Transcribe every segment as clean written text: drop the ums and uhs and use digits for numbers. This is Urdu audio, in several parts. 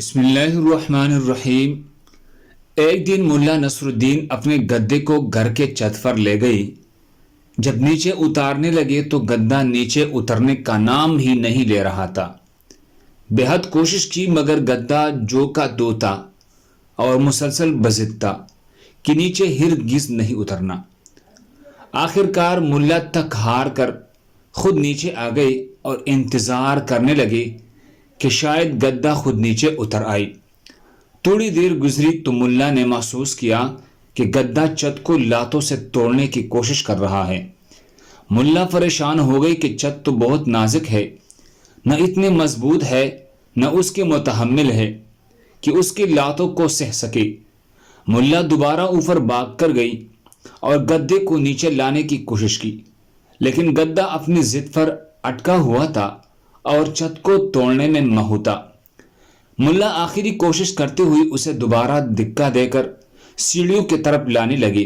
بسم اللہ الرحمن الرحیم۔ ایک دن ملا نصر الدین اپنے گدے کو گھر کے چھت پر لے گئی۔ جب نیچے اتارنے لگے تو گدا نیچے اترنے کا نام ہی نہیں لے رہا تھا۔ بے حد کوشش کی مگر گدا جو کا دو تھا اور مسلسل بضد تھا کہ نیچے ہرگز نہیں اترنا۔ آخر کار ملا تک ہار کر خود نیچے آ گئے اور انتظار کرنے لگے کہ شاید گدا خود نیچے اتر آئی۔ تھوڑی دیر گزری تو ملا نے محسوس کیا کہ گدا چھت کو لاتوں سے توڑنے کی کوشش کر رہا ہے۔ ملا پریشان ہو گئی کہ چھت تو بہت نازک ہے، نہ اتنے مضبوط ہے نہ اس کے متحمل ہے کہ اس کی لاتوں کو سہ سکے۔ ملا دوبارہ اوپر بھاگ کر گئی اور گدے کو نیچے لانے کی کوشش کی، لیکن گدا اپنی ضد پر اٹکا ہوا تھا اور چھت کو توڑنے میں مہوتا۔ ملا آخری کوشش کرتے ہوئے اسے دوبارہ دھکا دے کر سیڑھیوں کی طرف لانے لگے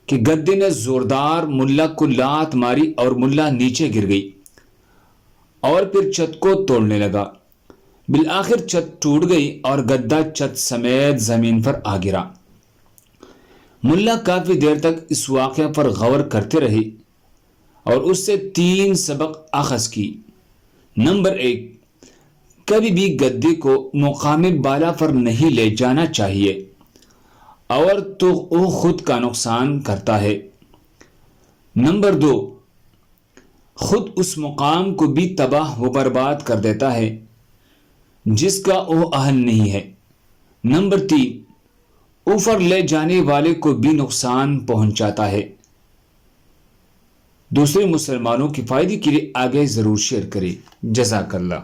کہ گدے نے زوردار ملا کو لات ماری اور ملا نیچے گر گئی اور پھر چھت کو توڑنے لگا۔ بالآخر چھت ٹوٹ گئی اور گدا چھت سمیت زمین پر آ گرا۔ ملا کافی دیر تک اس واقعہ پر غور کرتے رہے اور اس سے 3 سبق اخذ کی۔ نمبر 1، کبھی بھی گدے کو مقام بالا پر نہیں لے جانا چاہیے اور تو وہ خود کا نقصان کرتا ہے۔ نمبر 2، خود اس مقام کو بھی تباہ و برباد کر دیتا ہے جس کا وہ اہل نہیں ہے۔ نمبر 3، اوپر لے جانے والے کو بھی نقصان پہنچاتا ہے۔ دوسرے مسلمانوں کی فائدے کے لیے آگے ضرور شیئر کریں۔ جزاک اللہ۔